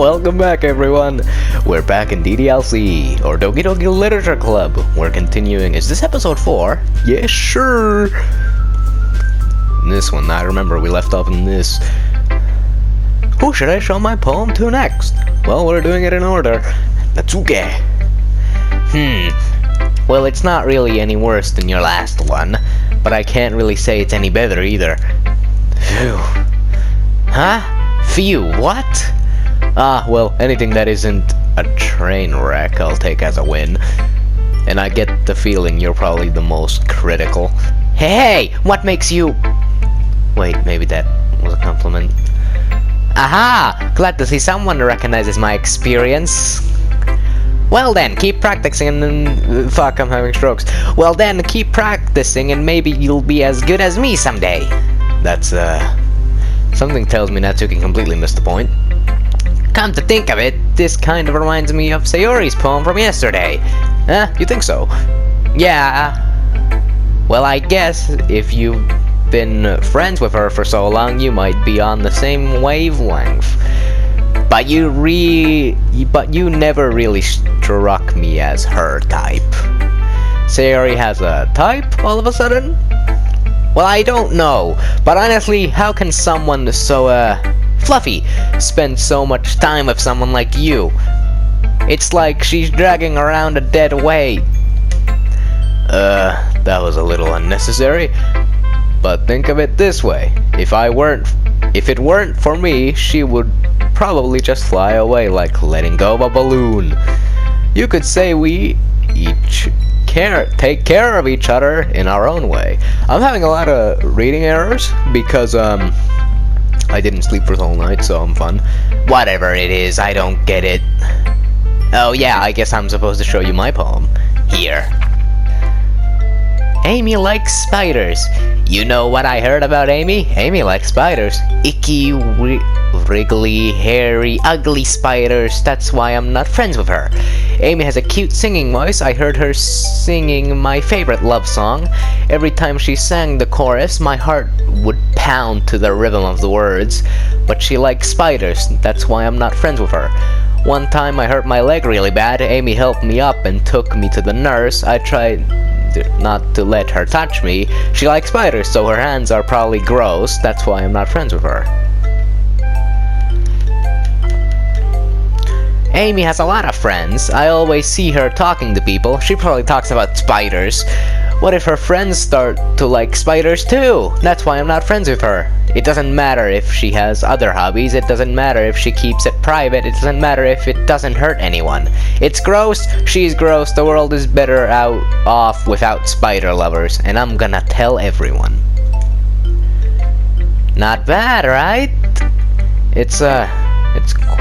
Welcome back, everyone. We're back in DDLC, or Doki Doki Literature Club. We're continuing. Is this episode 4? Yeah, sure. This one, I remember we left off in this. Who should I show my poem to next? Well, we're doing it in order. Natsuke. Well, it's not really any worse than your last one, but I can't really say it's any better either. Phew. Huh? Phew, what? Ah, well, anything that isn't a train wreck I'll take as a win. And I get the feeling you're probably the most critical. Hey, what makes you... Wait, maybe that was a compliment. Aha! Glad to see someone recognizes my experience. Well then, keep practicing and... Fuck, I'm having strokes. Well then, keep practicing and maybe you'll be as good as me someday. That's, something tells me Natsuki completely missed the point. Come to think of it, this kind of reminds me of Sayori's poem from yesterday. Huh? You think so? Yeah. Well, I guess if you've been friends with her for so long, you might be on the same wavelength. But you never really struck me as her type. Sayori has a type, all of a sudden? Well, I don't know, but honestly, how can someone so, fluffy spend so much time with someone like you? It's like she's dragging around a dead weight. That was a little unnecessary. But think of it this way. If it weren't for me, she would probably just fly away like letting go of a balloon. You could say we each take care of each other in our own way. I'm having a lot of reading errors because I didn't sleep for the whole night, so I'm fun. Whatever it is, I don't get it. Oh yeah, I guess I'm supposed to show you my poem. Here. Amy likes spiders. You know what I heard about Amy? Amy likes spiders. Icky, wriggly, hairy, ugly spiders. That's why I'm not friends with her. Amy has a cute singing voice. I heard her singing my favorite love song. Every time she sang the chorus, my heart would pound to the rhythm of the words. But she likes spiders. That's why I'm not friends with her. One time I hurt my leg really bad. Amy helped me up and took me to the nurse. I tried not to let her touch me. She likes spiders, so her hands are probably gross. That's why I'm not friends with her. Amy has a lot of friends. I always see her talking to people. She probably talks about spiders. What if her friends start to like spiders too? That's why I'm not friends with her. It doesn't matter if she has other hobbies. It doesn't matter if she keeps it private. It doesn't matter if it doesn't hurt anyone. It's gross. She's gross. The world is better off without spider lovers. And I'm gonna tell everyone. Not bad, right? It's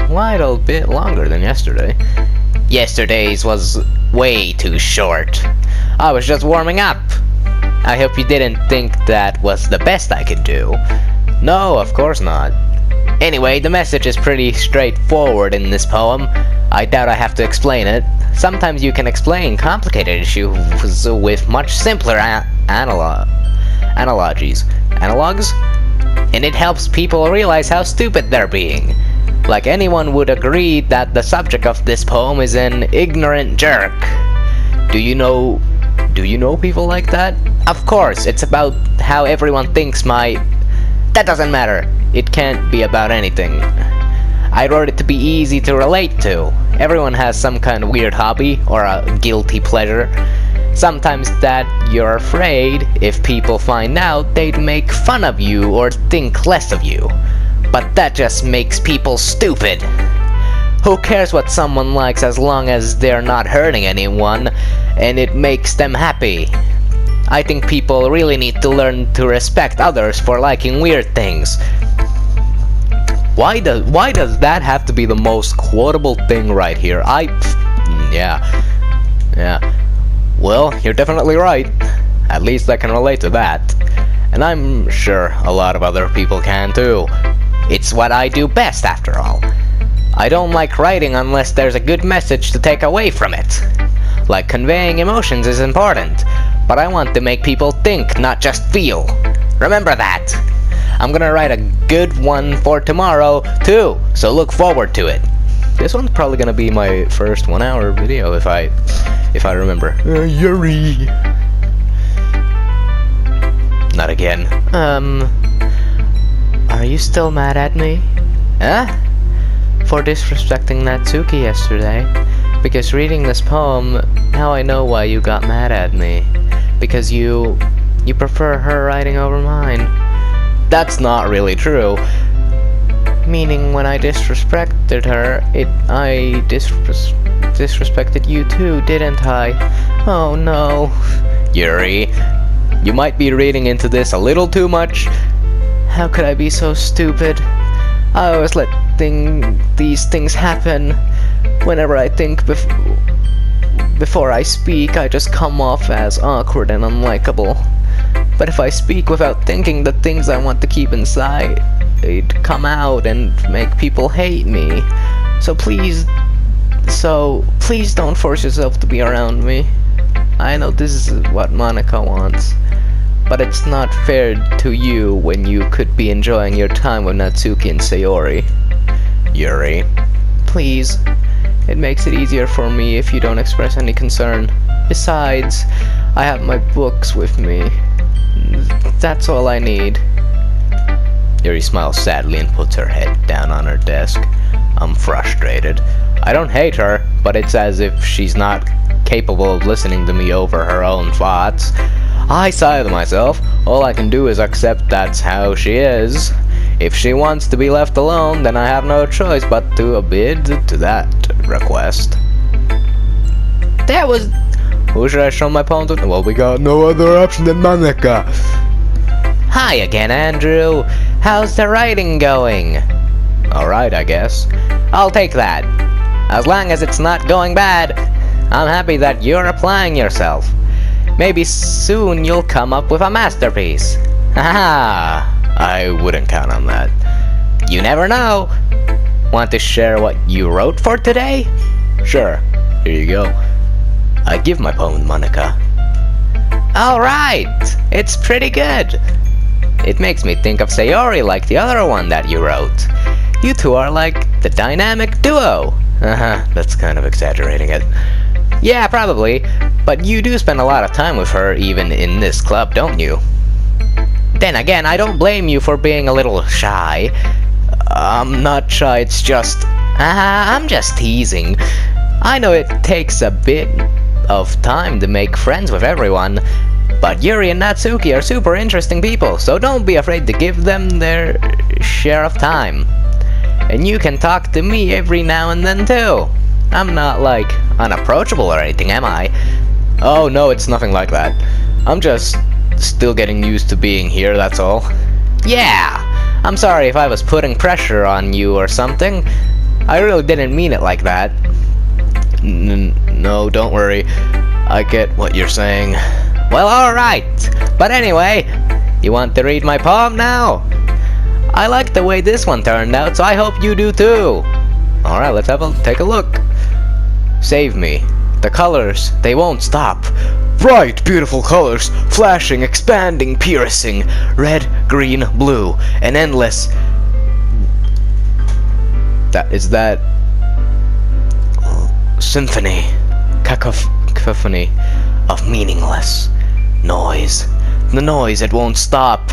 quite a bit longer than yesterday. Yesterday's was way too short. I was just warming up. I hope you didn't think that was the best I could do. No, of course not. Anyway, the message is pretty straightforward in this poem. I doubt I have to explain it. Sometimes you can explain complicated issues with much simpler analogies. Analogs? And it helps people realize how stupid they're being. Like anyone would agree that the subject of this poem is an ignorant jerk. Do you know people like that? Of course, it's about how everyone thinks That doesn't matter. It can't be about anything. I wrote it to be easy to relate to. Everyone has some kind of weird hobby or a guilty pleasure. Sometimes that you're afraid if people find out they'd make fun of you or think less of you. But that just makes people stupid. Who cares what someone likes as long as they're not hurting anyone and it makes them happy? I think people really need to learn to respect others for liking weird things. Why does that have to be the most quotable thing right here? Yeah. Well, you're definitely right. At least I can relate to that. And I'm sure a lot of other people can too. It's what I do best, after all. I don't like writing unless there's a good message to take away from it. Like conveying emotions is important, but I want to make people think, not just feel. Remember that. I'm gonna write a good one for tomorrow, too, so look forward to it. This one's probably gonna be my first 1 hour video if I remember. Yuri. Not again. Are you still mad at me? Huh? For disrespecting Natsuki yesterday? Because reading this poem, now I know why you got mad at me. Because you prefer her writing over mine. That's not really true. Meaning when I disrespected her, I disrespected you too, didn't I? Oh no. Yuri, you might be reading into this a little too much. How could I be so stupid? I always let these things happen. Whenever I think before I speak, I just come off as awkward and unlikable. But if I speak without thinking, the things I want to keep inside, they'd come out and make people hate me. So please don't force yourself to be around me. I know this is what Monika wants, but it's not fair to you when you could be enjoying your time with Natsuki and Sayori. Yuri, please. It makes it easier for me if you don't express any concern. Besides, I have my books with me. That's all I need. Yuri smiles sadly and puts her head down on her desk. I'm frustrated. I don't hate her, but it's as if she's not capable of listening to me over her own thoughts. I sigh to myself. All I can do is accept that's how she is. If she wants to be left alone, then I have no choice but to obey to that request. That was... Who should I show my poem to? Well, we got no other option than Monika. Hi again, Andrew. How's the writing going? Alright, I guess. I'll take that. As long as it's not going bad, I'm happy that you're applying yourself. Maybe soon you'll come up with a masterpiece. Haha, I wouldn't count on that. You never know. Want to share what you wrote for today? Sure, here you go. I give my poem to Monika. Alright, it's pretty good. It makes me think of Sayori like the other one that you wrote. You two are like the dynamic duo. That's kind of exaggerating it. Yeah, probably, but you do spend a lot of time with her even in this club, don't you? Then again, I don't blame you for being a little shy. I'm not shy, it's just... I'm just teasing. I know it takes a bit of time to make friends with everyone, but Yuri and Natsuki are super interesting people, so don't be afraid to give them their share of time. And you can talk to me every now and then too. I'm not, like, unapproachable or anything, am I? Oh no, it's nothing like that. I'm just still getting used to being here, that's all. Yeah! I'm sorry if I was putting pressure on you or something. I really didn't mean it like that. No, don't worry. I get what you're saying. Well, alright. But anyway, you want to read my poem now? I like the way this one turned out, so I hope you do too. Alright, let's take a look. Save me. The colors, they won't stop. Bright, beautiful colors, flashing, expanding, piercing. Red, green, blue, an endless... That symphony, cacophony of meaningless noise. The noise, it won't stop.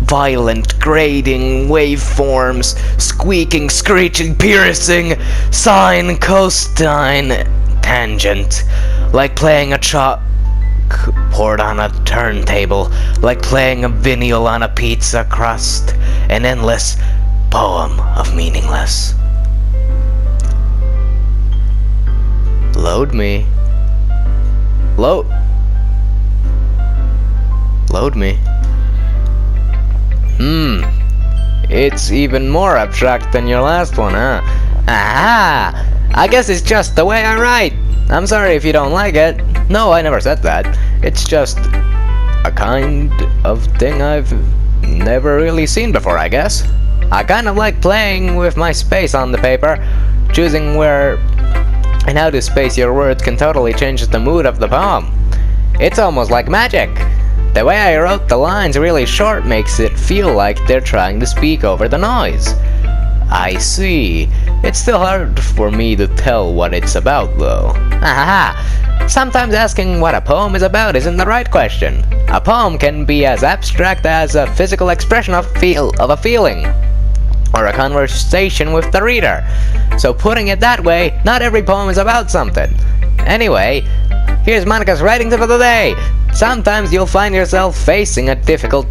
Violent, grating waveforms, squeaking, screeching, piercing, sine, cosine, tangent, like playing a chalk poured on a turntable, like playing a vinyl on a pizza crust, an endless poem of meaningless. Load me. Load me. It's even more abstract than your last one, huh? Aha! I guess it's just the way I write. I'm sorry if you don't like it. No, I never said that. It's just a kind of thing I've never really seen before, I guess. I kind of like playing with my space on the paper, choosing where and how to space your words can totally change the mood of the poem. It's almost like magic. The way I wrote the lines really short makes it feel like they're trying to speak over the noise. I see. It's still hard for me to tell what it's about, though. Ahaha! Sometimes asking what a poem is about isn't the right question. A poem can be as abstract as a physical expression of a feeling, or a conversation with the reader. So putting it that way, not every poem is about something. Anyway, here's Monica's writing tip of the day. Sometimes you'll find yourself facing a difficult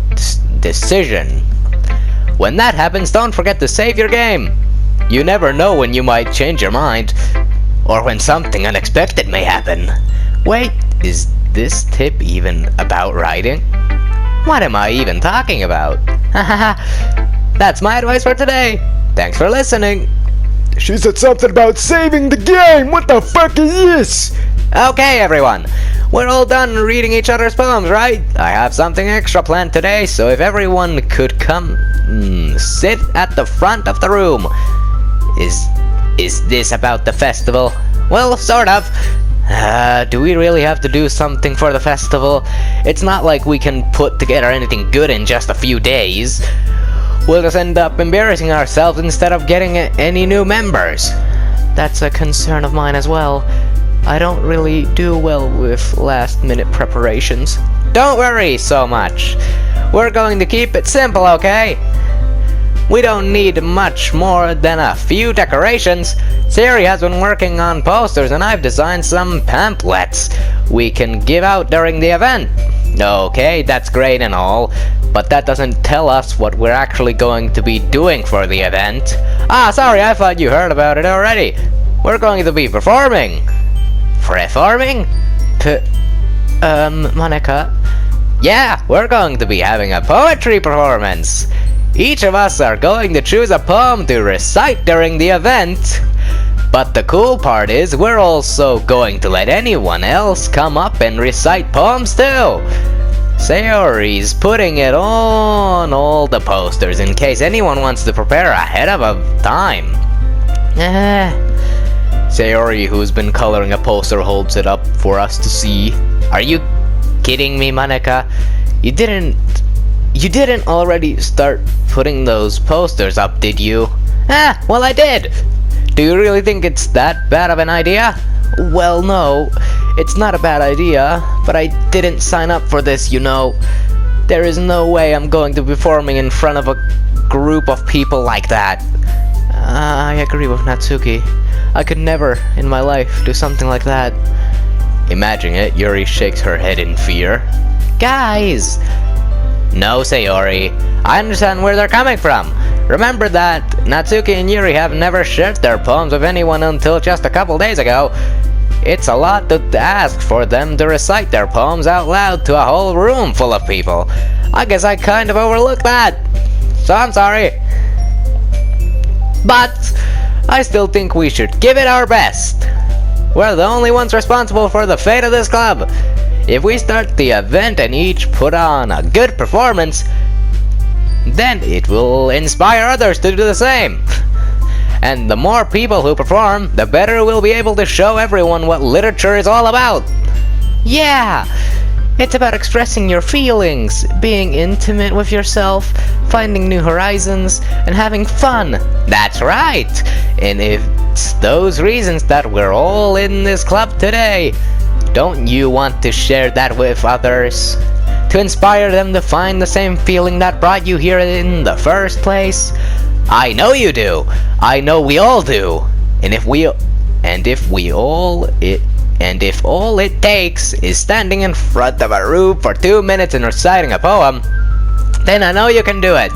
decision. When that happens, don't forget to save your game. You never know when you might change your mind, or when something unexpected may happen. Wait, is this tip even about writing? What am I even talking about? That's my advice for today. Thanks for listening. She said something about saving the game. What the fuck is this? Okay, everyone. We're all done reading each other's poems, right? I have something extra planned today, so if everyone could come sit at the front of the room. Is this about the festival? Well, sort of. Do we really have to do something for the festival? It's not like we can put together anything good in just a few days. We'll just end up embarrassing ourselves instead of getting any new members. That's a concern of mine as well. I don't really do well with last-minute preparations. Don't worry so much. We're going to keep it simple, okay? We don't need much more than a few decorations. Sayori has been working on posters and I've designed some pamphlets we can give out during the event. Okay, that's great and all, but that doesn't tell us what we're actually going to be doing for the event. Ah, sorry, I thought you heard about it already. We're going to be performing. Performing? Monica? Yeah, we're going to be having a poetry performance. Each of us are going to choose a poem to recite during the event. But the cool part is we're also going to let anyone else come up and recite poems too. Sayori's putting it on all the posters in case anyone wants to prepare ahead of time. Sayori, who's been coloring a poster, holds it up for us to see. Are you kidding me, Monica? You didn't already start putting those posters up, did you? Well, I did. Do you really think it's that bad of an idea? Well, no, it's not a bad idea, but I didn't sign up for this, you know. There is no way I'm going to be performing in front of a group of people like that. I agree with Natsuki. I could never, in my life, do something like that. Imagining it, Yuri shakes her head in fear. Guys! No, Sayori. I understand where they're coming from. Remember that Natsuki and Yuri have never shared their poems with anyone until just a couple days ago. It's a lot to ask for them to recite their poems out loud to a whole room full of people. I guess I kind of overlooked that. So I'm sorry. But I still think we should give it our best. We're the only ones responsible for the fate of this club. If we start the event and each put on a good performance, then it will inspire others to do the same. And the more people who perform, the better we'll be able to show everyone what literature is all about. Yeah! It's about expressing your feelings, being intimate with yourself, finding new horizons, and having fun. That's right! And it's those reasons that we're all in this club today. Don't you want to share that with others? To inspire them to find the same feeling that brought you here in the first place? I know you do. I know we all do. And if all it takes is standing in front of a room for 2 minutes and reciting a poem, then I know you can do it.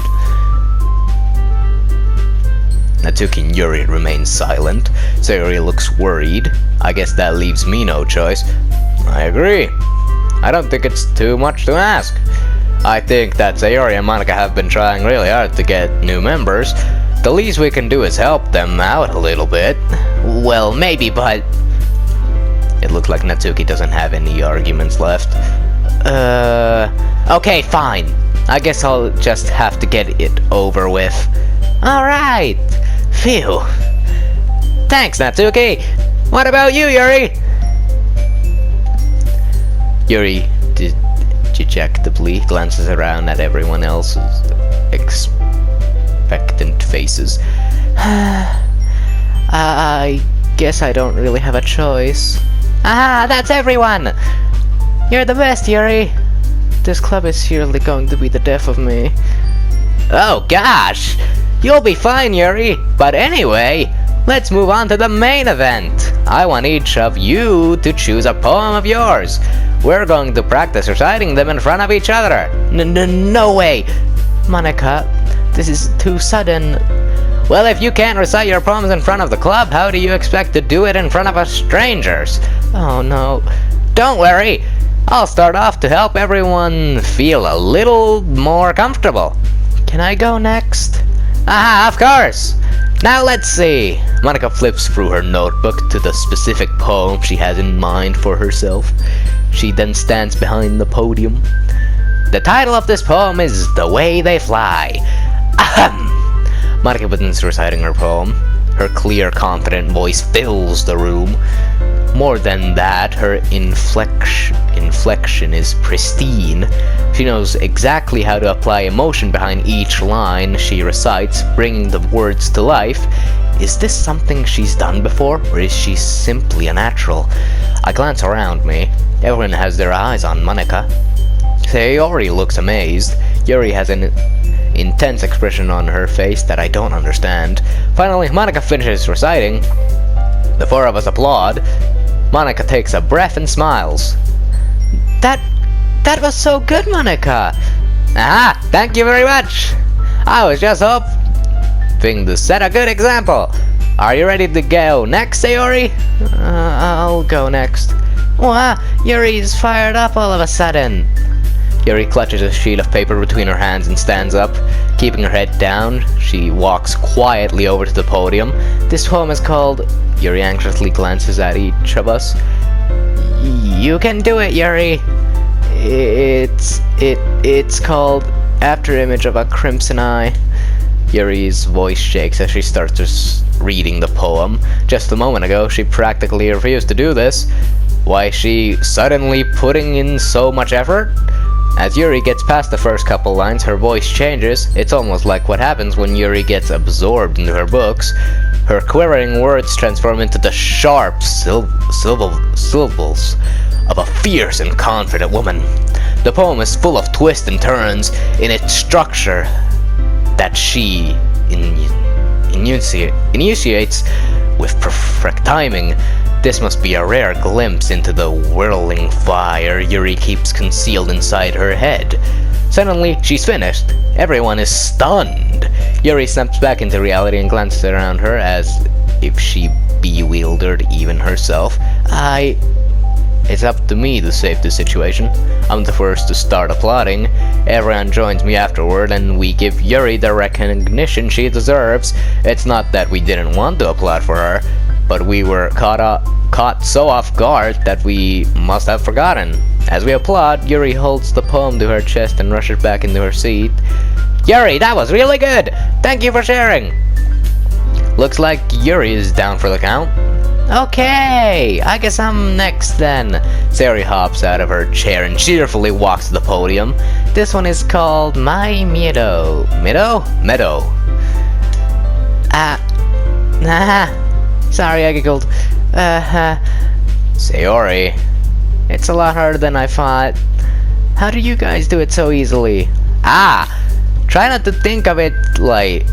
Natsuki and Yuri remain silent. Sayori looks worried. I guess that leaves me no choice. I agree. I don't think it's too much to ask. I think that Sayori and Monica have been trying really hard to get new members. The least we can do is help them out a little bit. Well, maybe, but... It looks like Natsuki doesn't have any arguments left. Okay, fine. I guess I'll just have to get it over with. Alright. Phew. Thanks, Natsuki. What about you, Yuri? Yuri dejectedly glances around at everyone else's expectant faces. I guess I don't really have a choice. Aha, that's everyone! You're the best, Yuri! This club is surely going to be the death of me. Oh gosh! You'll be fine, Yuri! But anyway, let's move on to the main event! I want each of you to choose a poem of yours. We're going to practice reciting them in front of each other. No way! Monica, this is too sudden. Well, if you can't recite your poems in front of the club, how do you expect to do it in front of us strangers? Oh no. Don't worry! I'll start off to help everyone feel a little more comfortable. Can I go next? Aha, of course! Now let's see. Monica flips through her notebook to the specific poem she has in mind for herself. She then stands behind the podium. The title of this poem is The Way They Fly. Ahem! Monica begins reciting her poem. Her clear, confident voice fills the room. More than that, her inflection is pristine. She knows exactly how to apply emotion behind each line she recites, bringing the words to life. Is this something she's done before, or is she simply a natural? I glance around me. Everyone has their eyes on Monica. Sayori looks amazed. Yuri has an intense expression on her face that I don't understand. Finally, Monica finishes reciting. The four of us applaud. Monica takes a breath and smiles. That was so good, Monica! Ah, thank you very much! I was just hoping to set a good example. Are you ready to go next, Sayori? I'll go next. Wow, Yuri's fired up all of a sudden. Yuri clutches a sheet of paper between her hands and stands up. Keeping her head down, she walks quietly over to the podium. This poem is called... Yuri anxiously glances at each of us. You can do it, Yuri. It's called After Image of a Crimson Eye. Yuri's voice shakes as she starts reading the poem. Just a moment ago, she practically refused to do this. Why is she suddenly putting in so much effort? As Yuri gets past the first couple lines, her voice changes. It's almost like what happens when Yuri gets absorbed into her books. Her quivering words transform into the sharp syllables of a fierce and confident woman. The poem is full of twists and turns in its structure that she initiates with perfect timing. This must be a rare glimpse into the whirling fire Yuri keeps concealed inside her head. Suddenly, she's finished. Everyone is stunned. Yuri snaps back into reality and glances around her as if she bewildered even herself. It's up to me to save the situation. I'm the first to start applauding. Everyone joins me afterward and we give Yuri the recognition she deserves. It's not that we didn't want to applaud for her, but we were caught so off guard that we must have forgotten. As we applaud, Yuri holds the poem to her chest and rushes back into her seat. Yuri, that was really good! Thank you for sharing! Looks like Yuri is down for the count. Okay, I guess I'm next then. Sayori hops out of her chair and cheerfully walks to the podium. This one is called My Meadow. Meadow? Sorry, I giggled. Sayori, it's a lot harder than I thought. How do you guys do it so easily? Try not to think of it like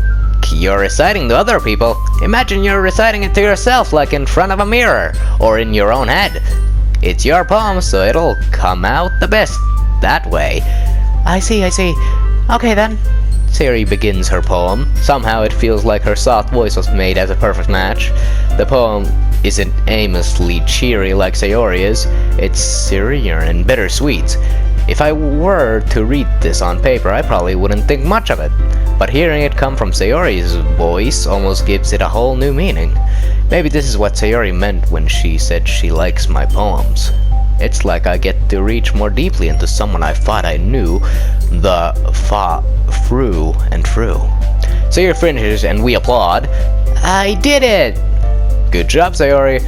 you're reciting to other people. Imagine you're reciting it to yourself, like in front of a mirror, or in your own head. It's your poem, so it'll come out the best that way. I see. Okay then. Sayori begins her poem. Somehow it feels like her soft voice was made as a perfect match. The poem isn't aimlessly cheery like Sayori is. It's serene and bittersweet. If I were to read this on paper, I probably wouldn't think much of it. But hearing it come from Sayori's voice almost gives it a whole new meaning. Maybe this is what Sayori meant when she said she likes my poems. It's like I get to reach more deeply into someone I thought I knew through and through. Sayori finishes and we applaud. I did it! Good job, Sayori.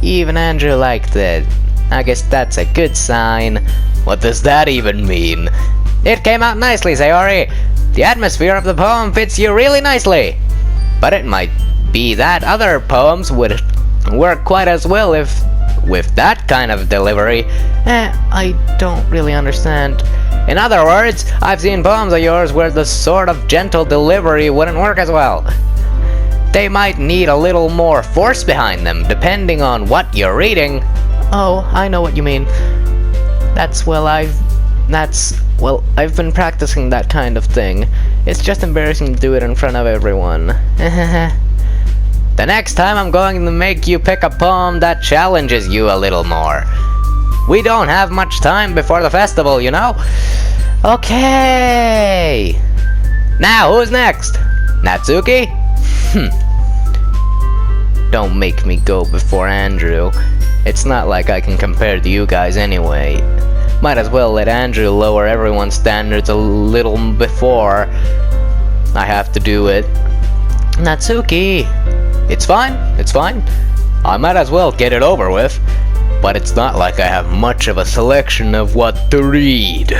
Even Andrew liked it. I guess that's a good sign. What does that even mean? It came out nicely, Sayori. The atmosphere of the poem fits you really nicely. But it might be that other poems would work quite as well if with that kind of delivery. I don't really understand. In other words, I've seen poems of yours where the sort of gentle delivery wouldn't work as well. They might need a little more force behind them, depending on what you're reading. Oh, I know what you mean. I've been practicing that kind of thing. It's just embarrassing to do it in front of everyone. The next time I'm going to make you pick a poem that challenges you a little more. We don't have much time before the festival, you know? Okay! Now, who's next? Natsuki? Don't make me go before Andrew. It's not like I can compare to you guys anyway. Might as well let Andrew lower everyone's standards a little before I have to do it. Natsuki! It's fine. I might as well get it over with. But it's not like I have much of a selection of what to read.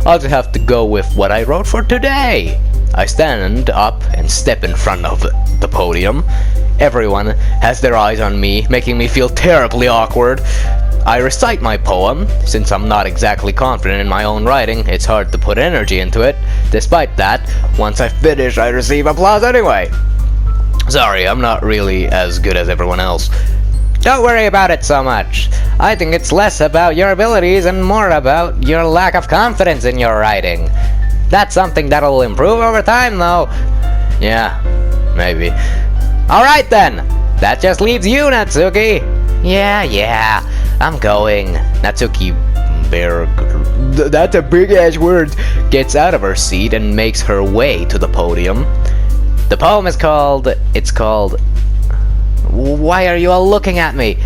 I'll just have to go with what I wrote for today. I stand up and step in front of the podium. Everyone has their eyes on me, making me feel terribly awkward. I recite my poem. Since I'm not exactly confident in my own writing, it's hard to put energy into it. Despite that, once I finish, I receive applause anyway. Sorry, I'm not really as good as everyone else. Don't worry about it so much. I think it's less about your abilities and more about your lack of confidence in your writing. That's something that'll improve over time, though. Yeah, maybe. Alright then! That just leaves you, Natsuki! Yeah, I'm going. Natsuki That's a big-ass word. gets out of her seat and makes her way to the podium. The poem is called... Why are you all looking at me?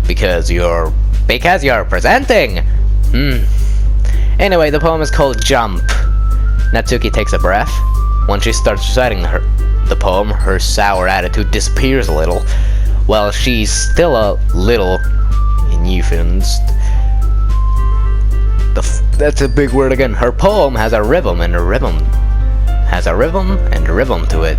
Because you're presenting! Anyway, the poem is called Jump. Natsuki takes a breath. When she starts reciting the poem, her sour attitude disappears a little. While she's still a little influenced. That's a big word again. Her poem has a rhythm and a rhythm to it.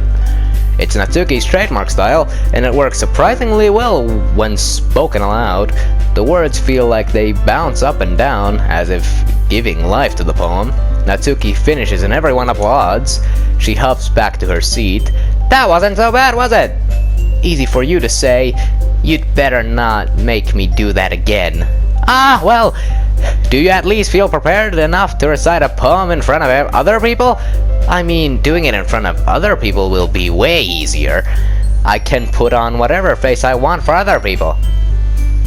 It's Natsuki's trademark style, and it works surprisingly well when spoken aloud. The words feel like they bounce up and down, as if giving life to the poem. Natsuki finishes and everyone applauds. She huffs back to her seat. That wasn't so bad, was it? Easy for you to say. You'd better not make me do that again. Ah, well, do you at least feel prepared enough to recite a poem in front of other people? I mean, doing it in front of other people will be way easier. I can put on whatever face I want for other people.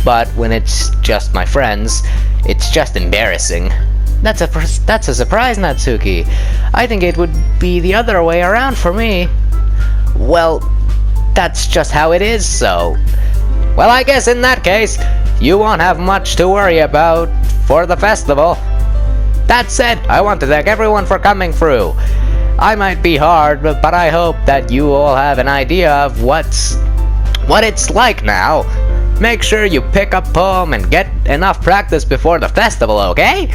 But when it's just my friends, it's just embarrassing. That's a surprise, Natsuki. I think it would be the other way around for me. Well, that's just how it is, so... Well, I guess in that case, you won't have much to worry about for the festival. That said, I want to thank everyone for coming through. I might be hard, but I hope that you all have an idea of what it's like now. Make sure you pick a poem and get enough practice before the festival, okay?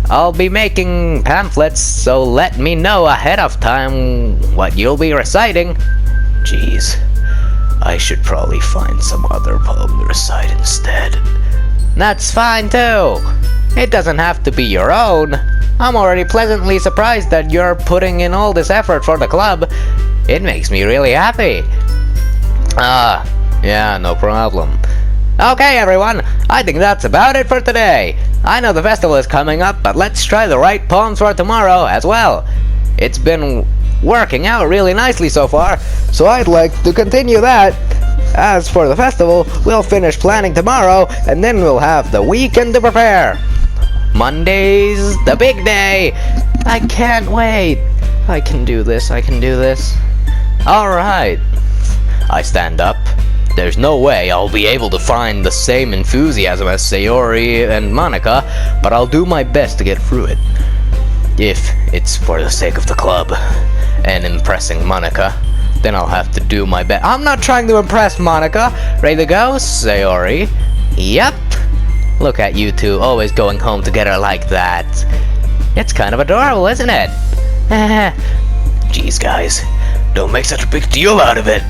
I'll be making pamphlets, so let me know ahead of time what you'll be reciting. Jeez, I should probably find some other poem to recite instead. That's fine too. It doesn't have to be your own. I'm already pleasantly surprised that you're putting in all this effort for the club. It makes me really happy. Yeah, no problem. Okay, everyone, I think that's about it for today. I know the festival is coming up, but let's try the right poems for tomorrow as well. It's been working out really nicely so far, so I'd like to continue that. As for the festival, we'll finish planning tomorrow, and then we'll have the weekend to prepare. Monday's the big day. I can't wait. I can do this. Alright. I stand up. There's no way I'll be able to find the same enthusiasm as Sayori and Monica, but I'll do my best to get through it. If it's for the sake of the club and impressing Monica, then I'll have to do my best. I'm not trying to impress Monica. Ready to go, Sayori? Yep. Look at you two, always going home together like that. It's kind of adorable, isn't it? Jeez, guys. Don't make such a big deal out of it.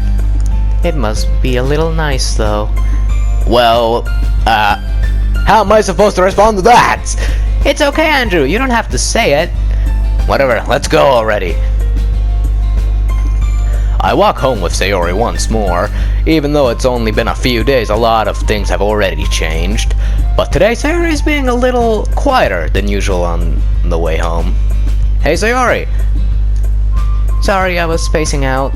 It must be a little nice, though. Well, how am I supposed to respond to that? It's okay, Andrew. You don't have to say it. Whatever, let's go already. I walk home with Sayori once more. Even though it's only been a few days, a lot of things have already changed. But today, Sayori is being a little quieter than usual on the way home. Hey, Sayori! Sorry, I was spacing out.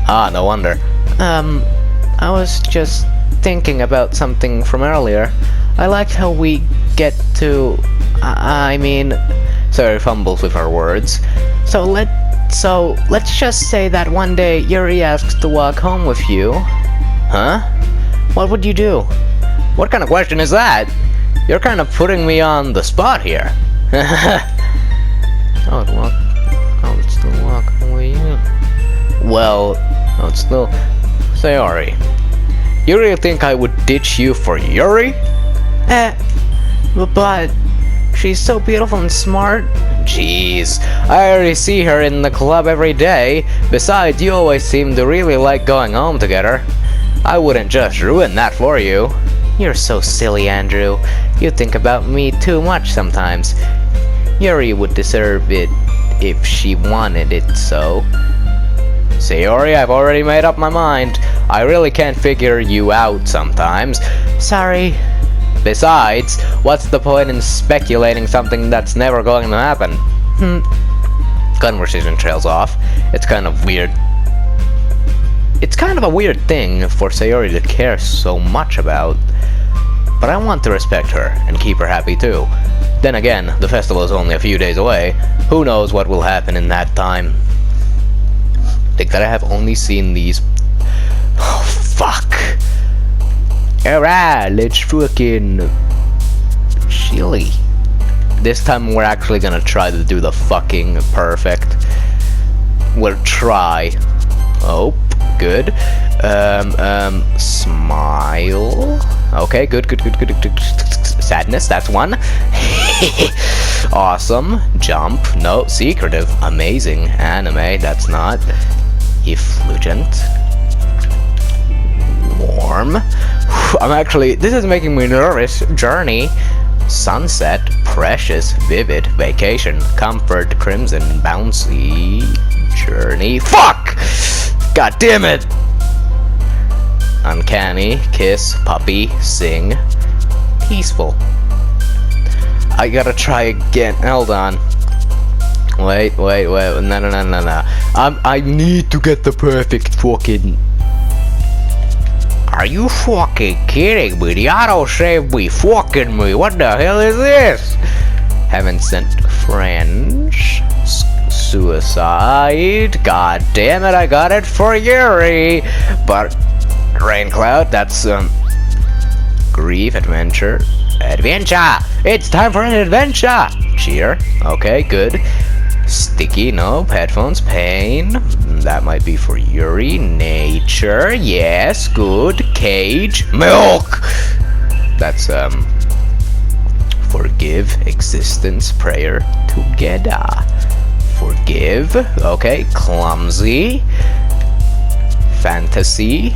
Ah, no wonder. I was just thinking about something from earlier. I liked how we get to... I mean... Sayori fumbles with her words. So let's just say that one day Yuri asks to walk home with you. Huh? What would you do? What kind of question is that? You're kind of putting me on the spot here. I would still walk home with you. Well, I would still... Sayori, you really think I would ditch you for Yuri? But... she's so beautiful and smart. Jeez, I already see her in the club every day. Besides, you always seem to really like going home together. I wouldn't just ruin that for you. You're so silly, Andrew. You think about me too much sometimes. Yuri would deserve it if she wanted it so. Sayori, I've already made up my mind. I really can't figure you out sometimes. Sorry. Besides, what's the point in speculating something that's never going to happen? Conversation trails off. It's kind of weird. It's kind of a weird thing for Sayori to care so much about. But I want to respect her and keep her happy too. Then again, the festival is only a few days away. Who knows what will happen in that time? Think that I have only seen these... Oh, fuck. Alright, let's fucking... chili. This time we're actually gonna try to do the fucking perfect. We'll try. Oh, good. Smile. Okay, good. Sadness, that's one. Awesome. Jump. No, secretive. Amazing. Anime, that's not. Effulgent. Warm. I'm actually... this is making me nervous. Journey. Sunset. Precious. Vivid. Vacation. Comfort. Crimson. Bouncy. Journey. Fuck! God damn it! Uncanny. Kiss. Puppy. Sing. Peaceful. I gotta try again. Hold on. Wait. No. I need to get the perfect fucking... Are you fucking kidding me? The autosave be fucking me. What the hell is this? Haven't sent friends. Suicide. God damn it, I got it for Yuri. But Rain Cloud, that's grief, adventure. Adventure! It's time for an adventure! Cheer. Okay, good. Sticky, no. Headphones, pain. That might be for Yuri. Nature, yes, good. Cage, milk! That's, forgive, existence, prayer, together. Forgive, okay. Clumsy. Fantasy.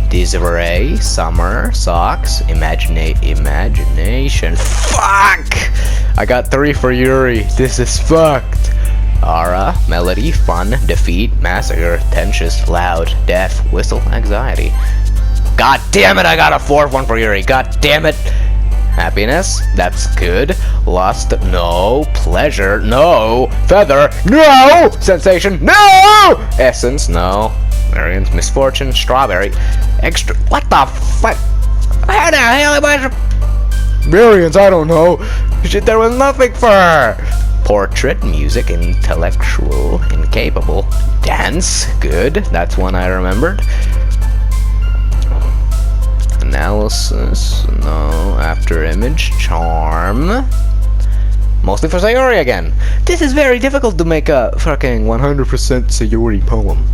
Disarray, summer, socks, imagination. Fuck! I got 3 for Yuri. This is fucked. Aura, melody, fun, defeat, massacre, tensious, loud, deaf, whistle, anxiety. God damn it, I got a 4th one for Yuri. God damn it. Happiness, that's good. Lust, no. Pleasure, no. Feather, no. Sensation, no. Essence, no. Variance, misfortune, strawberry. Extra, what the fuck? How the hell am I? Variance, I don't know. Shit, there was nothing for her. Portrait, music, intellectual, incapable. Dance, good. That's one I remembered. Analysis, no. After image, charm. Mostly for Sayori again. This is very difficult to make a fucking 100% Sayori poem.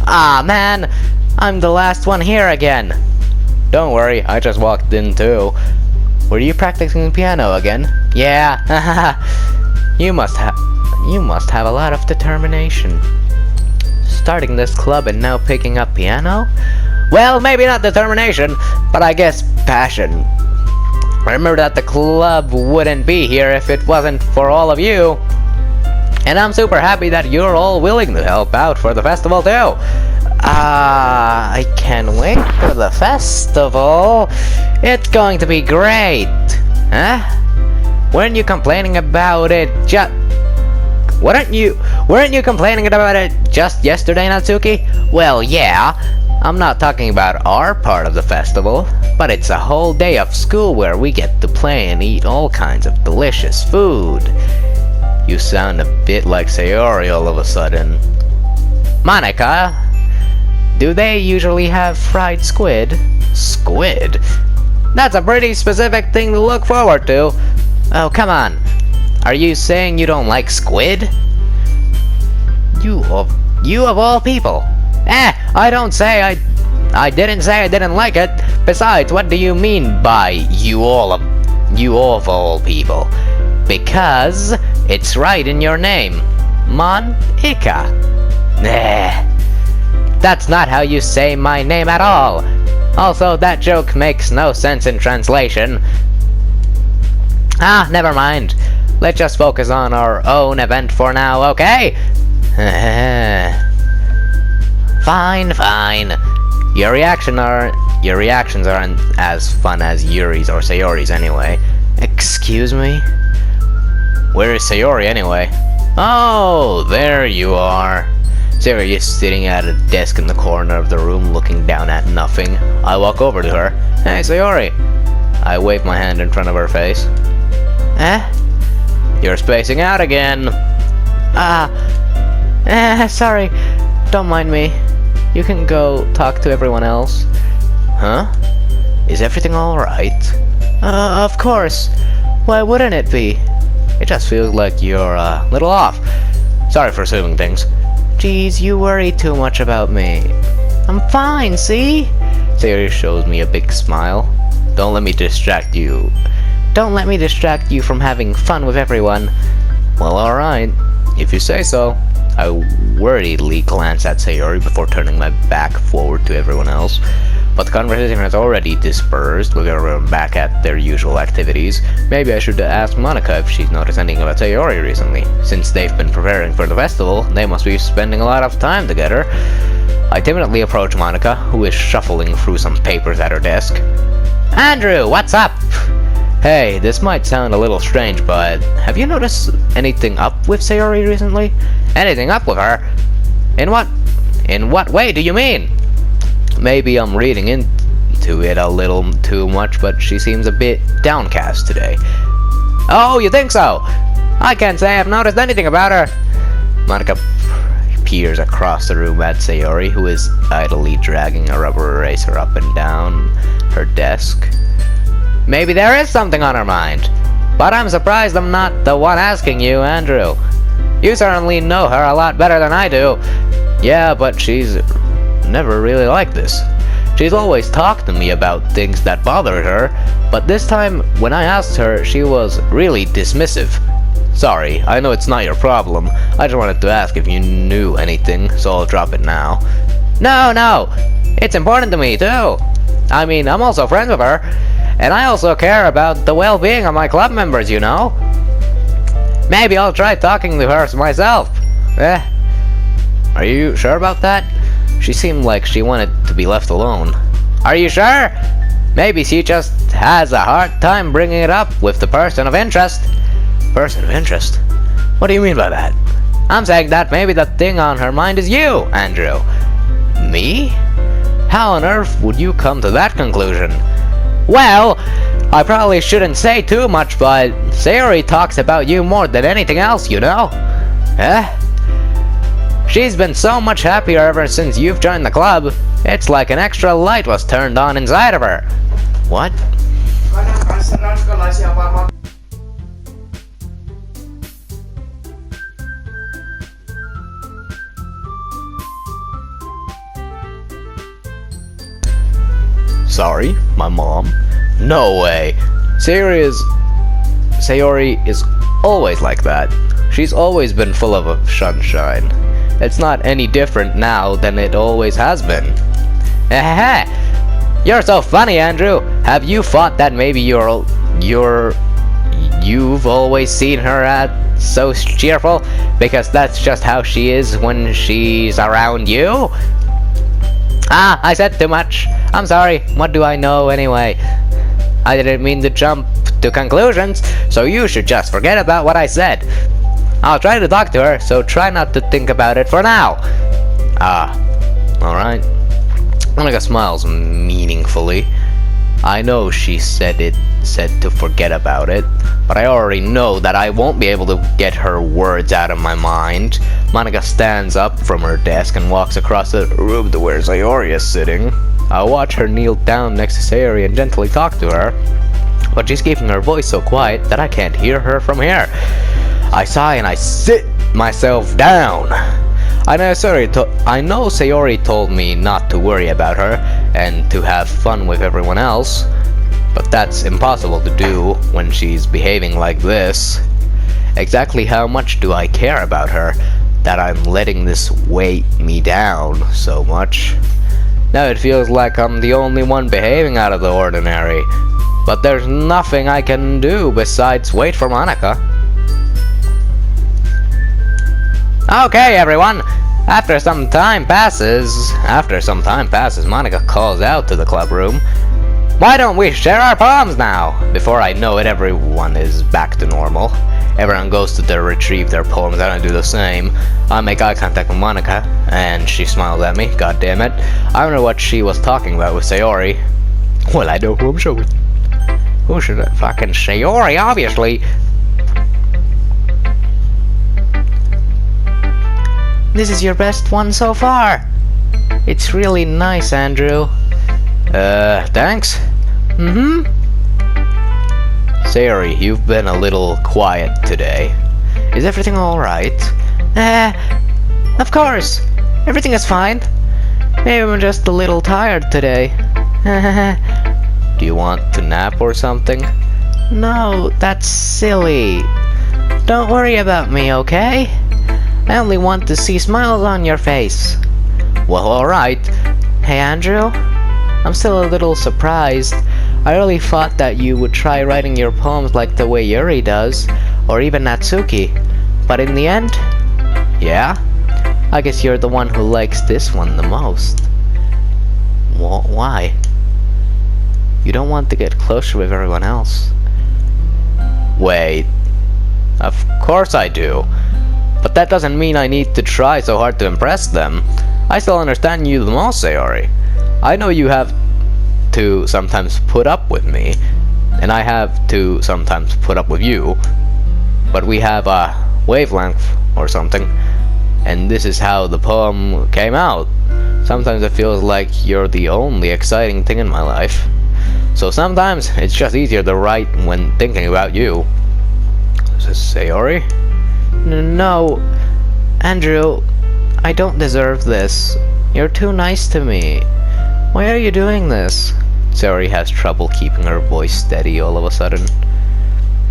Ah, man. I'm the last one here again. Don't worry, I just walked in too. Were you practicing the piano again? Yeah, you must have a lot of determination. starting this club and now picking up piano? Well, maybe not determination, but I guess passion. Remember that the club wouldn't be here if it wasn't for all of you. And I'm super happy that you're all willing to help out for the festival too. I can't wait for the festival. It's going to be great. Huh? Weren't you complaining about it Weren't you complaining about it just yesterday, Natsuki? Well, yeah. I'm not talking about our part of the festival, but it's a whole day of school where we get to play and eat all kinds of delicious food. You sound a bit like Sayori all of a sudden. Monica, do they usually have fried squid? Squid? That's a pretty specific thing to look forward to. Oh, come on. Are you saying you don't like squid? You of all people. I didn't say I didn't like it. Besides, what do you mean by you of all people? Because it's right in your name. Monica. That's not how you say my name at all. Also, that joke makes no sense in translation. Never mind. Let's just focus on our own event for now, okay? Fine. Your reactions aren't as fun as Yuri's or Sayori's anyway. Excuse me? Where is Sayori anyway? Oh, there you are. Sayori is sitting at a desk in the corner of the room looking down at nothing. I walk over to her. Hey, Sayori. I wave my hand in front of her face. You're spacing out again. Sorry. Don't mind me. You can go talk to everyone else. Huh? Is everything alright? Of course. Why wouldn't it be? It just feels like you're a little off. Sorry for assuming things. Geez, you worry too much about me. I'm fine, see? Sayori shows me a big smile. Don't let me distract you. Don't let me distract you from having fun with everyone. Well, alright. If you say so. I worriedly glance at Sayori before turning my back forward to everyone else. But the conversation has already dispersed, with everyone back at their usual activities. Maybe I should ask Monica if she's noticed anything about Sayori recently. Since they've been preparing for the festival, they must be spending a lot of time together. I timidly approach Monica, who is shuffling through some papers at her desk. Andrew, what's up? Hey, this might sound a little strange, but have you noticed anything up with Sayori recently? Anything up with her? In what way do you mean? Maybe I'm reading into it a little too much, but she seems a bit downcast today. Oh, you think so? I can't say I've noticed anything about her. Monica peers across the room at Sayori, who is idly dragging a rubber eraser up and down her desk. Maybe there is something on her mind. But I'm surprised I'm not the one asking you, Andrew. You certainly know her a lot better than I do. Yeah, but she's never really like this. She's always talked to me about things that bothered her, but this time, when I asked her, she was really dismissive. Sorry, I know it's not your problem. I just wanted to ask if you knew anything, so I'll drop it now. No, it's important to me, too. I mean, I'm also friends with her, and I also care about the well-being of my club members, you know? Maybe I'll try talking to her myself. Are you sure about that? She seemed like she wanted to be left alone. Are you sure? Maybe she just has a hard time bringing it up with the person of interest. Person of interest? What do you mean by that? I'm saying that maybe the thing on her mind is you, Andrew. Me? How on earth would you come to that conclusion? Well, I probably shouldn't say too much, but Sayori talks about you more than anything else, you know? She's been so much happier ever since you've joined the club. It's like an extra light was turned on inside of her. What? Sorry, my mom? No way. Sayori is always like that. She's always been full of sunshine. It's not any different now than it always has been. You're so funny, Andrew. Have you thought that maybe you've always seen her so cheerful? Because that's just how she is when she's around you? Ah, I said too much. I'm sorry. What do I know anyway? I didn't mean to jump to conclusions, so you should just forget about what I said. I'll try to talk to her, so try not to think about it for now. Ah, alright. Monica smiles meaningfully. I know she said to forget about it, but I already know that I won't be able to get her words out of my mind. Monica stands up from her desk and walks across the room to where Sayori is sitting. I watch her kneel down next to Sayori and gently talk to her, but she's keeping her voice so quiet that I can't hear her from here. I sigh and I sit myself down. I know Sayori told me not to worry about her and to have fun with everyone else, but that's impossible to do when she's behaving like this. Exactly how much do I care about her that I'm letting this weight me down so much? Now it feels like I'm the only one behaving out of the ordinary, but there's nothing I can do besides wait for Monica. Okay, everyone. After some time passes, Monica calls out to the club room. Why don't we share our poems now? Before I know it, everyone is back to normal. Everyone goes to retrieve their poems, and I do the same. I make eye contact with Monica, and she smiles at me. God damn it. I wonder what she was talking about with Sayori. Well, I know who I'm showing. Who should I fucking Sayori, obviously. This is your best one so far. It's really nice, Andrew. Thanks? Mm-hmm. Sayori, you've been a little quiet today. Is everything alright? Of course. Everything is fine. Maybe I'm just a little tired today. Do you want to nap or something? No, that's silly. Don't worry about me, okay? I only want to see smiles on your face. Well, alright. Hey, Andrew? I'm still a little surprised. I really thought that you would try writing your poems like the way Yuri does, or even Natsuki. But in the end, Yeah? I guess you're the one who likes this one the most. Why? You don't want to get closer with everyone else. Wait. Of course I do. But that doesn't mean I need to try so hard to impress them. I still understand you the most, Sayori. I know you have to sometimes put up with me, and I have to sometimes put up with you. But we have a wavelength or something, and this is how the poem came out. Sometimes it feels like you're the only exciting thing in my life. So sometimes it's just easier to write when thinking about you. Is this Sayori? No, Andrew, I don't deserve this. You're too nice to me. Why are you doing this? Sayori has trouble keeping her voice steady all of a sudden.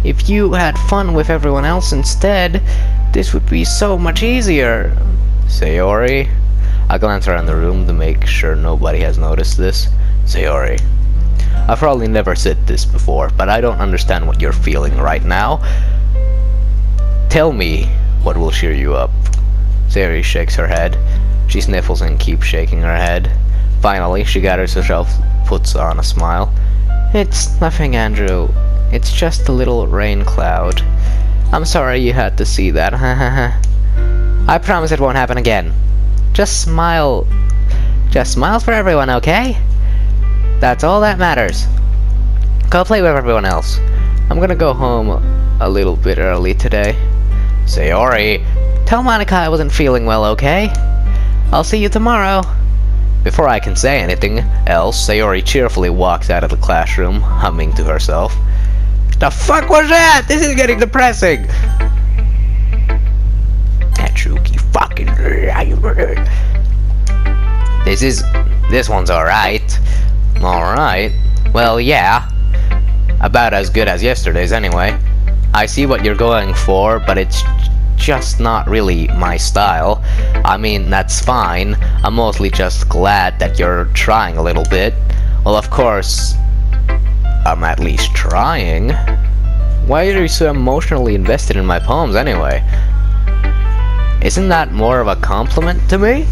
If you had fun with everyone else instead, this would be so much easier. Sayori? I glance around the room to make sure nobody has noticed this. Sayori. I've probably never said this before, but I don't understand what you're feeling right now. Tell me what will cheer you up. Sayori shakes her head. She sniffles and keeps shaking her head. Finally, she gathers herself, puts on a smile. It's nothing, Andrew. It's just a little rain cloud. I'm sorry you had to see that. I promise it won't happen again. Just smile. Just smile for everyone, okay? That's all that matters. Go play with everyone else. I'm gonna go home a little bit early today. Sayori! Tell Monica I wasn't feeling well, okay? I'll see you tomorrow. Before I can say anything else, Sayori cheerfully walks out of the classroom, humming to herself. The fuck was that? This is getting depressing! Natsuki fucking liar. This one's alright. Alright. Well, yeah. About as good as yesterday's anyway. I see what you're going for, but it's just not really my style. I mean, that's fine. I'm mostly just glad that you're trying a little bit. Well, of course, I'm at least trying. Why are you so emotionally invested in my poems anyway? Isn't that more of a compliment to me?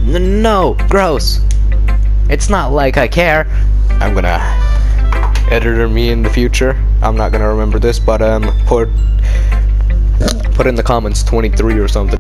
No, gross. It's not like I care. I'm gonna editor me in the future. I'm not gonna remember this, but put in the comments 23 or something.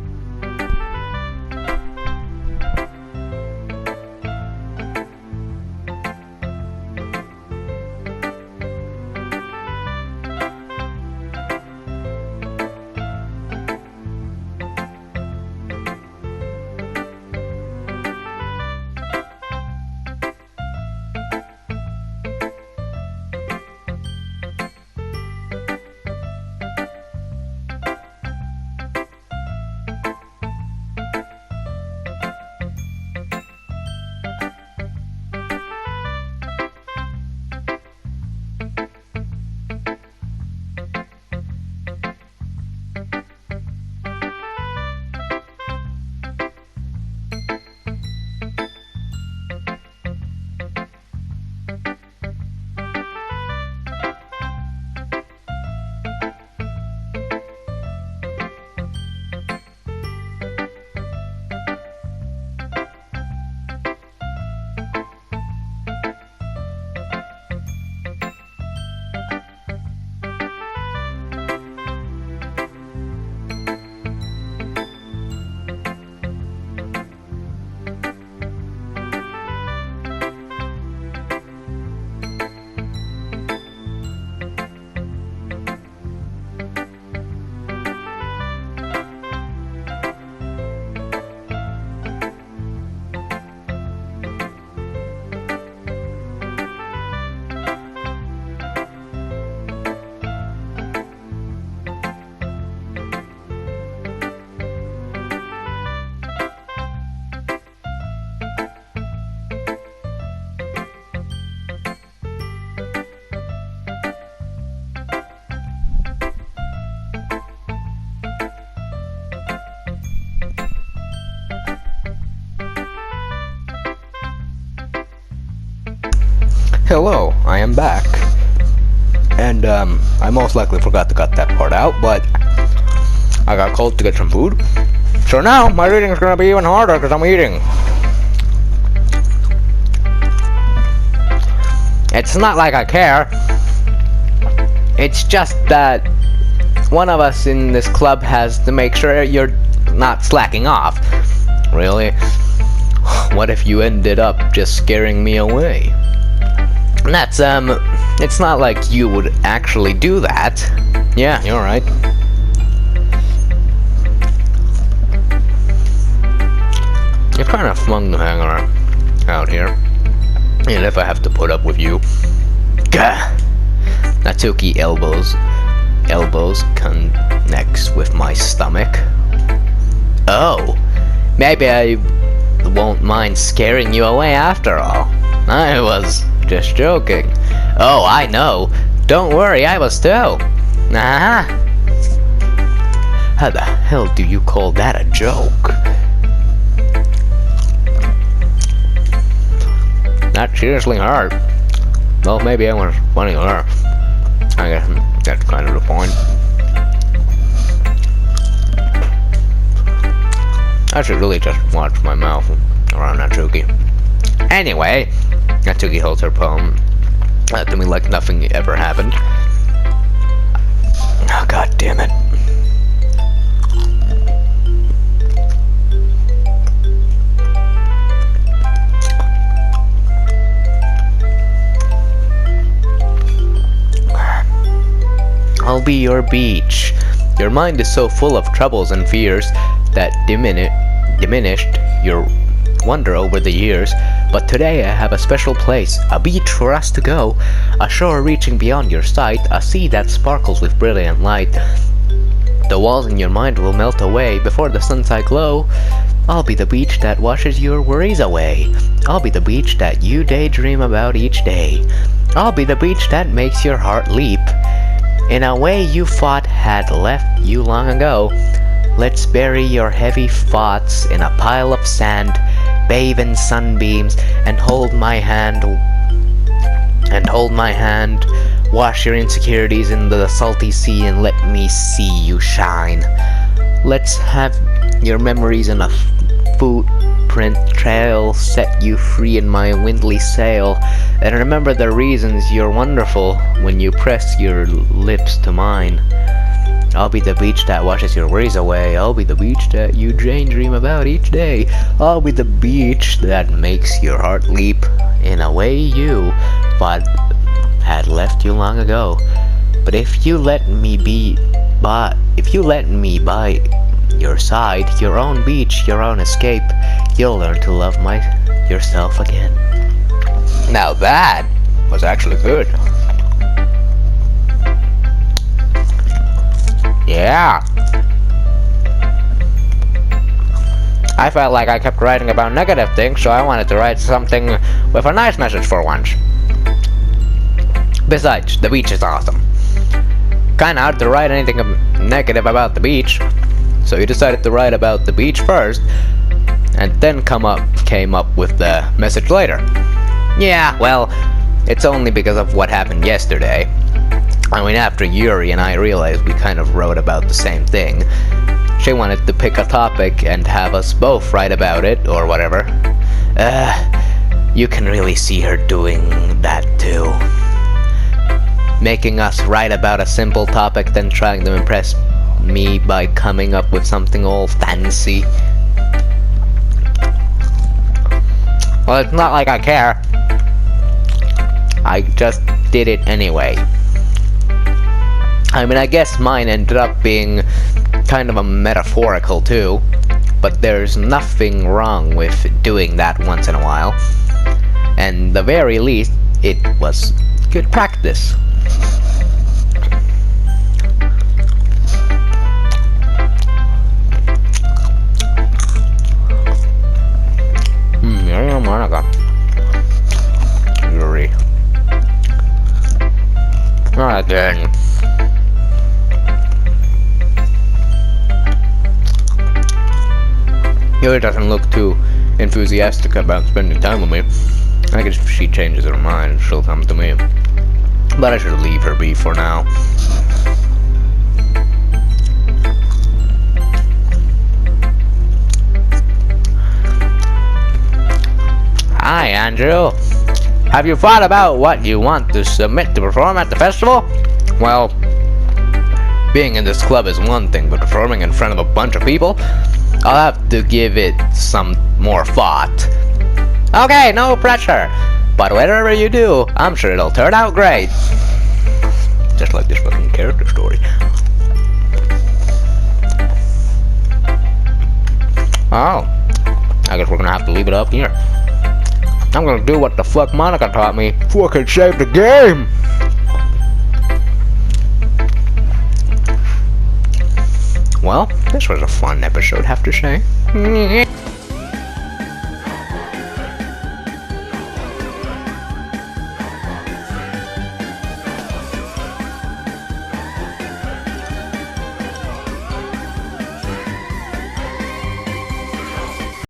Hello, I am back. And I most likely forgot to cut that part out, but I got called to get some food. So now my reading is gonna be even harder because I'm eating. It's not like I care. It's just that one of us in this club has to make sure you're not slacking off. Really? What if you ended up just scaring me away? And that's, it's not like you would actually do that. Yeah, you're right. You're kind of fun to hang around out here. And if I have to put up with you. Gah! Natsuki elbows connects with my stomach. Oh, maybe I won't mind scaring you away after all. I was just joking. Oh, I know. Don't worry, I was too. Aha. How the hell do you call that a joke? That seriously hurt. Well, maybe I was funny to her. I guess that's kind of the point. I should really just watch my mouth around Natsuki. Anyway, Natsuki holds her poem to me like nothing ever happened. Oh, god damn it. I'll be your beach. Your mind is so full of troubles and fears that diminished your wonder over the years. But today I have a special place, a beach for us to go, a shore reaching beyond your sight, a sea that sparkles with brilliant light. The walls in your mind will melt away before the sunset glow. I'll be the beach that washes your worries away. I'll be the beach that you daydream about each day. I'll be the beach that makes your heart leap. In a way you thought had left you long ago. Let's bury your heavy thoughts in a pile of sand, bathe in sunbeams, and hold my hand. Wash your insecurities in the salty sea and let me see you shine. Let's have your memories in a footprint trail, set you free in my windly sail, and remember the reasons you're wonderful when you press your lips to mine. I'll be the beach that washes your worries away. I'll be the beach that you daydream about each day. I'll be the beach that makes your heart leap in a way you thought had left you long ago. But if you let me by your side, your own beach, your own escape, you'll learn to love yourself again. Now that was actually good. Yeah. I felt like I kept writing about negative things, so I wanted to write something with a nice message for once. Besides, the beach is awesome. Kinda hard to write anything negative about the beach, so you decided to write about the beach first, and then came up with the message later. Yeah, well, it's only because of what happened yesterday. I mean, after Yuri and I realized we kind of wrote about the same thing, she wanted to pick a topic and have us both write about it, or whatever. You can really see her doing that too. Making us write about a simple topic, then trying to impress me by coming up with something all fancy. Well, it's not like I care. I just did it anyway. I mean, I guess mine ended up being kind of a metaphorical too, but there's nothing wrong with doing that once in a while. And the very least, it was good practice. Yuri. Not again. Yuri doesn't look too enthusiastic about spending time with me. I guess if she changes her mind, she'll come to me. But I should leave her be for now. Hi, Andrew. Have you thought about what you want to submit to perform at the festival? Well, being in this club is one thing, but performing in front of a bunch of people? I'll have to give it some more thought. Okay, no pressure. But whatever you do, I'm sure it'll turn out great. Just like this fucking character story. Oh. I guess we're gonna have to leave it up here. I'm gonna do what the fuck Monica taught me. Fucking save the game! Well, this was a fun episode, have to say.